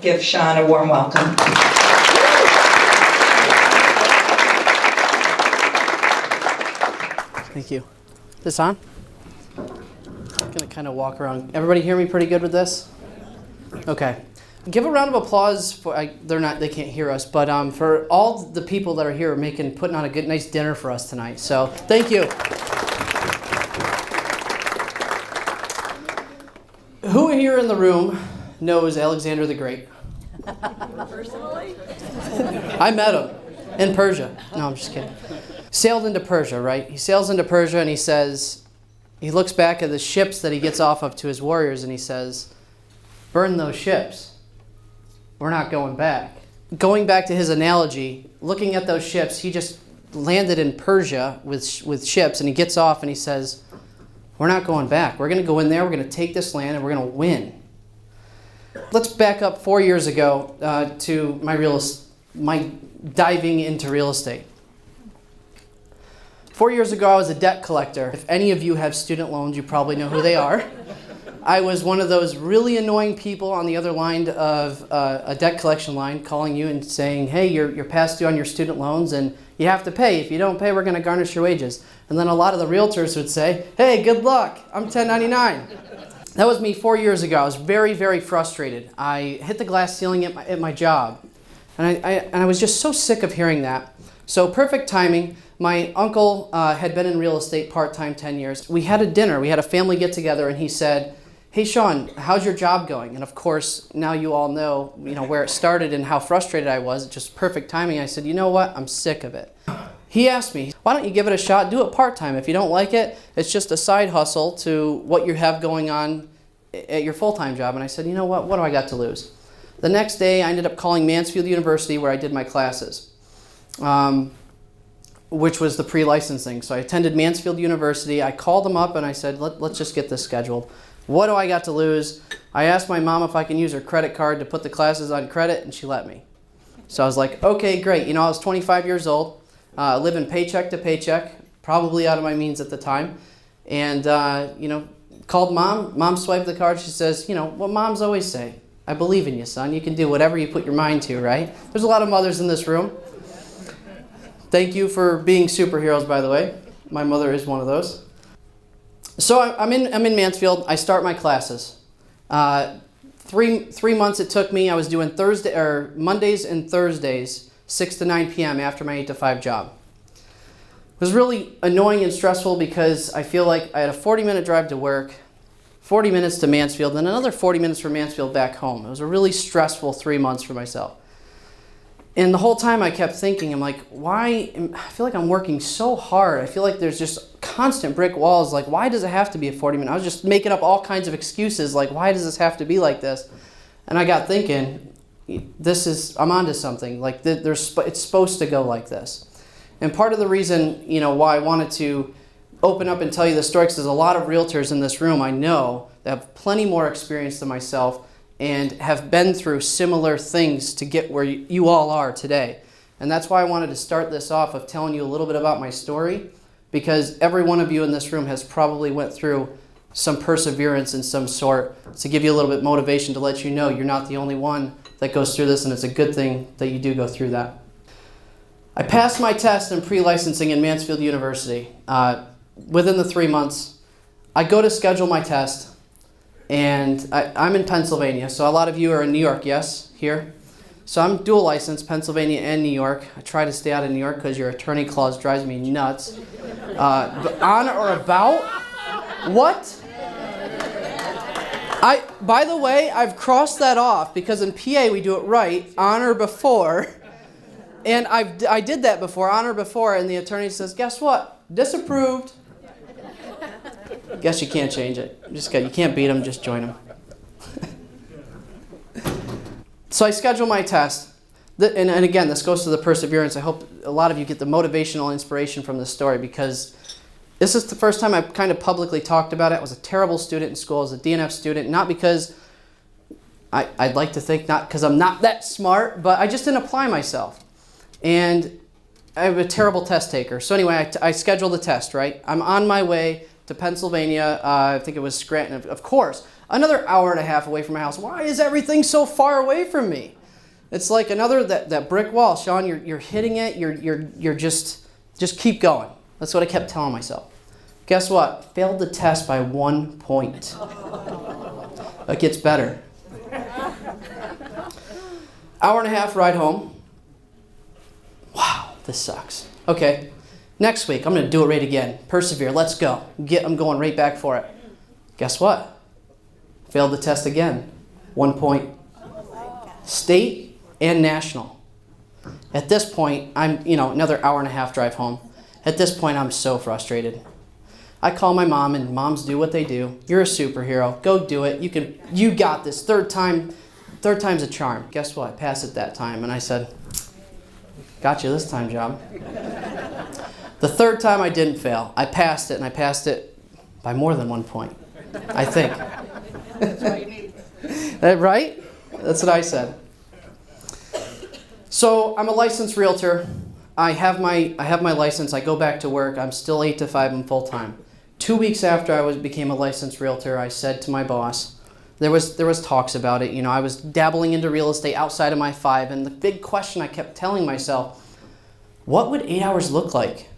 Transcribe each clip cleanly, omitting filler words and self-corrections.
give Sean a warm welcome. Thank you. This on? I'm gonna kind of walk around. Everybody hear me pretty good with this? Okay. Give a round of applause for, they can't hear us, but for all the people that are here putting on a good, nice dinner for us tonight. So thank you. Who here in the room knows Alexander the Great? Personally? I met him in Persia. No, I'm just kidding. Sailed into Persia, right? He sails into Persia and he looks back at the ships that he gets off of to his warriors and he says, burn those ships. We're not going back. Going back to his analogy, looking at those ships, he just landed in Persia with ships and he gets off and he says, we're not going back. We're going to go in there, we're going to take this land, and we're going to win. Let's back up 4 years ago to my diving into real estate. 4 years ago, I was a debt collector. If any of you have student loans, you probably know who they are. I was one of those really annoying people on the other line of a debt collection line calling you and saying, hey, you're past due on your student loans and you have to pay. If you don't pay, we're going to garnish your wages. And then a lot of the realtors would say, hey, good luck. I'm 1099. That was me 4 years ago. I was very, very frustrated. I hit the glass ceiling at my job. And I was just so sick of hearing that. So perfect timing. My uncle had been in real estate part-time 10 years. We had a dinner. We had a family get-together, and he said, hey, Sean, how's your job going? And of course, now you all know, where it started and how frustrated I was. Just perfect timing. I said, you know what? I'm sick of it. He asked me, why don't you give it a shot? Do it part-time. If you don't like it, it's just a side hustle to what you have going on at your full-time job. And I said, you know what? What do I got to lose? The next day, I ended up calling Mansfield University where I did my classes, which was the pre-licensing. So I attended Mansfield University. I called them up and I said, let's just get this scheduled. What do I got to lose? I asked my mom if I can use her credit card to put the classes on credit, and she let me. So I was like, okay, great. I was 25 years old, living paycheck to paycheck, probably out of my means at the time. And, called mom. Mom swiped the card. She says, what moms always say, I believe in you, son. You can do whatever you put your mind to, right? There's a lot of mothers in this room. Thank you for being superheroes, by the way. My mother is one of those. So I'm in Mansfield. I start my classes. 3 months it took me. I was doing Mondays and Thursdays, 6 to 9 p.m. after my 8 to 5 job. It was really annoying and stressful because I feel like I had a 40-minute drive to work, 40 minutes to Mansfield, and another 40 minutes from Mansfield back home. It was a really stressful 3 months for myself. And the whole time I kept thinking, I'm like, I feel like I'm working so hard. I feel like there's just constant brick walls. Like, why does it have to be a 40-minute? I was just making up all kinds of excuses. Like, why does this have to be like this? And I got thinking, I'm onto something. Like, it's supposed to go like this. And part of the reason, why I wanted to open up and tell you the story, because there's a lot of realtors in this room I know that have plenty more experience than myself and have been through similar things to get where you all are today. And that's why I wanted to start this off of telling you a little bit about my story, because every one of you in this room has probably went through some perseverance in some sort to give you a little bit of motivation to let you know you're not the only one that goes through this, and it's a good thing that you do go through that. I passed my test in pre-licensing in Mansfield University. Within the 3 months, I go to schedule my test. And I'm in Pennsylvania, so a lot of you are in New York, yes, here? So I'm dual licensed, Pennsylvania and New York. I try to stay out of New York because your attorney clause drives me nuts. But on or about? What? By the way, I've crossed that off because in PA we do it right, on or before. And I did that before, on or before, and the attorney says, guess what? Disapproved. Guess you can't change it. You can't beat them, just join them. So I schedule my test. And again, this goes to the perseverance. I hope a lot of you get the motivational inspiration from this story, because this is the first time I've kind of publicly talked about it. I was a terrible student in school. I was a DNF student, not because I'd like to think not because I'm not that smart, but I just didn't apply myself. And I'm a terrible test taker. So anyway, I scheduled the test, right? I'm on my way to Pennsylvania. I think it was Scranton. Of course, Another hour and a half away from my house. Why is everything so far away from me? It's like another that brick wall. Sean, you're hitting it. You're just keep going. That's what I kept telling myself. Guess what? Failed the test by 1 point. It gets better. Hour and a half ride home. Wow, this sucks. Okay, next week I'm going to do it right again. Persevere. Let's go. I'm going right back for it. Guess what? Failed the test again. 1 point. State and national. At this point, I'm, another hour and a half drive home. At this point, I'm so frustrated. I call my mom, and moms do what they do. You're a superhero. Go do it. You got this. Third time's a charm. Guess what? I passed it that time. And I said, got you this time, job. The third time I didn't fail. I passed it, and I passed it by more than 1 point. I think. That's what you need. Right? That's what I said. So I'm a licensed realtor. I have my license. I go back to work. I'm still 8 to 5. I'm full time. 2 weeks after I became a licensed realtor, I said to my boss, there was talks about it. I was dabbling into real estate outside of my 5, and the big question I kept telling myself, what would 8 hours look like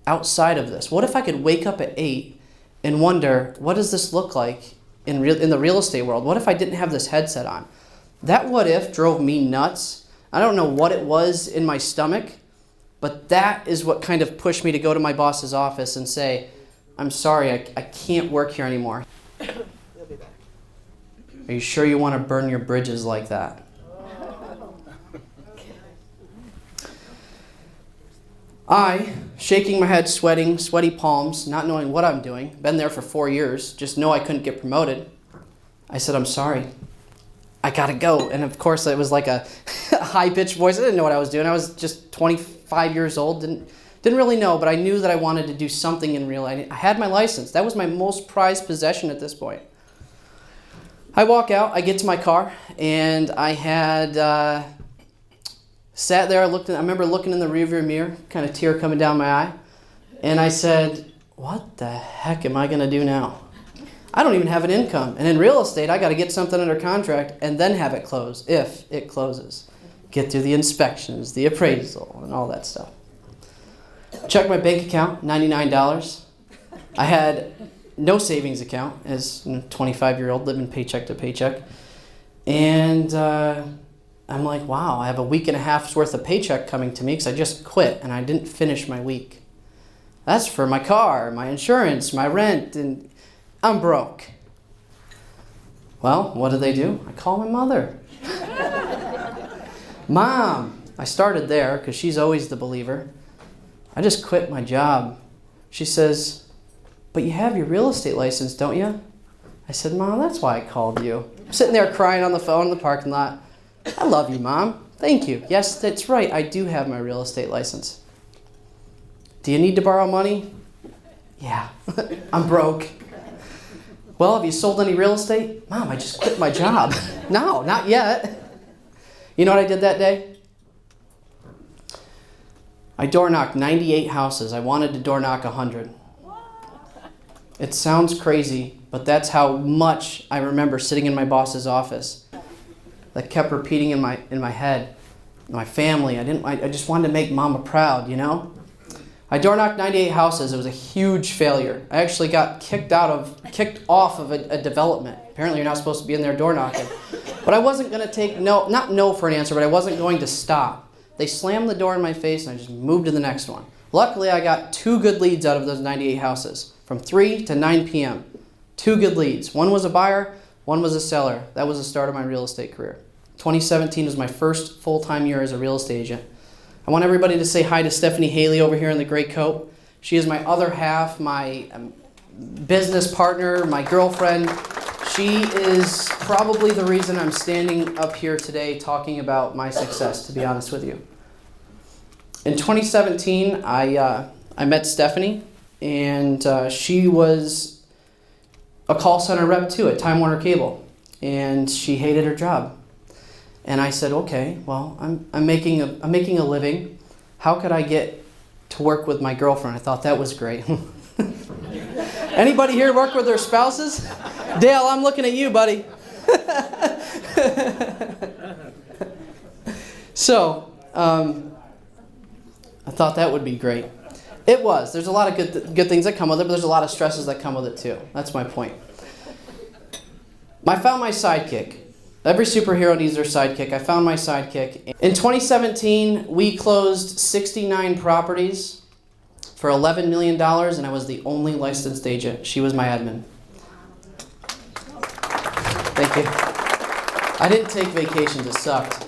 outside of this? What if I could wake up at 8 and wonder, what does this look like in the real estate world? What if I didn't have this headset on? That what if drove me nuts. I don't know what it was in my stomach, but that is what kind of pushed me to go to my boss's office and say, I'm sorry, I can't work here anymore. Are you sure you want to burn your bridges like that? I, shaking my head, sweating, sweaty palms, not knowing what I'm doing, been there for 4 years, just know I couldn't get promoted. I said, I'm sorry. I gotta go. And of course, it was like a high-pitched voice. I didn't know what I was doing. I was just 25 years old, didn't really know, but I knew that I wanted to do something in real life. I had my license. That was my most prized possession at this point. I walk out, I get to my car, and I had sat there, I remember looking in the rearview mirror, kind of tear coming down my eye, and I said, what the heck am I gonna do now? I don't even have an income. And in real estate, I got to get something under contract and then have it close, if it closes. Get through the inspections, the appraisal, and all that stuff. Check my bank account, $99. I had no savings account as a 25-year-old living paycheck to paycheck. And I'm like, wow, I have a week and a half's worth of paycheck coming to me because I just quit and I didn't finish my week. That's for my car, my insurance, my rent, and I'm broke. Well, what do? I call my mother. Mom, I started there because she's always the believer. I just quit my job. She says, but you have your real estate license, don't you? I said, Mom, that's why I called you. I'm sitting there crying on the phone in the parking lot. I love you, Mom. Thank you. Yes, that's right. I do have my real estate license. Do you need to borrow money? Yeah, I'm broke. Well, have you sold any real estate? Mom, I just quit my job. No, not yet. You know what I did that day? I door knocked 98 houses. I wanted to door knock 100. It sounds crazy, but that's how much I remember sitting in my boss's office. That kept repeating in my head. My family. I just wanted to make Mama proud, I door knocked 98 houses. It was a huge failure. I actually got kicked off of a development. Apparently, you're not supposed to be in there door knocking. But I wasn't going to take not no for an answer, but I wasn't going to stop. They slammed the door in my face, and I just moved to the next one. Luckily, I got 2 good leads out of those 98 houses, from 3 to 9 p.m. 2 good leads. One was a buyer, one was a seller. That was the start of my real estate career. 2017 was my first full-time year as a real estate agent. I want everybody to say hi to Stephanie Haley over here in the gray coat. She is my other half, my business partner, my girlfriend. She is probably the reason I'm standing up here today talking about my success, to be honest with you. In 2017, I met Stephanie, and she was a call center rep too at Time Warner Cable, and she hated her job. And I said, okay, well, I'm making a living. How could I get to work with my girlfriend? I thought that was great. Anybody here work with their spouses? Dale, I'm looking at you, buddy. So, I thought that would be great. It was. There's a lot of good things that come with it, but there's a lot of stresses that come with it too. That's my point. I found my sidekick. Every superhero needs their sidekick. I found my sidekick. In 2017, we closed 69 properties for $11 million, and I was the only licensed agent. She was my admin. Thank you. I didn't take vacations, it sucked.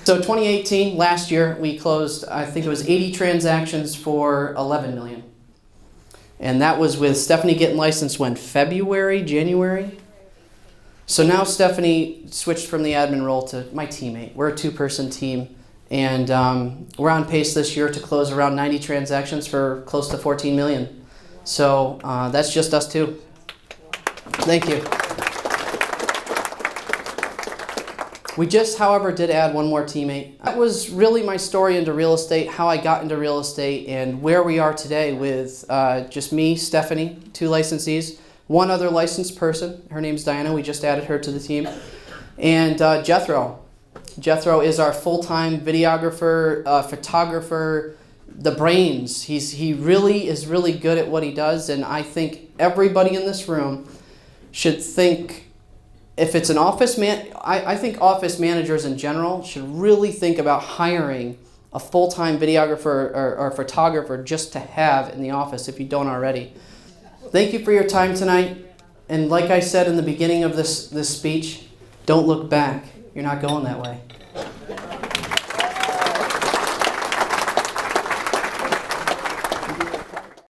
So 2018, last year, we closed, I think it was 80 transactions for $11 million. And that was with Stephanie getting licensed when? February, January? So now Stephanie switched from the admin role to my teammate. We're a two-person team. And we're on pace this year to close around 90 transactions for close to $14 million. So that's just us two. Thank you. We just, however, did add one more teammate. That was really my story into real estate, how I got into real estate, and where we are today with just me, Stephanie, two licensees, one other licensed person. Her name's Diana. We just added her to the team. And Jethro. Jethro is our full-time videographer, photographer, the brains. He really is really good at what he does, and I think everybody in this room should think, if it's an office man, I think office managers in general should really think about hiring a full-time videographer or photographer just to have in the office if you don't already. Thank you for your time tonight. And like I said in the beginning of this speech, don't look back. You're not going that way.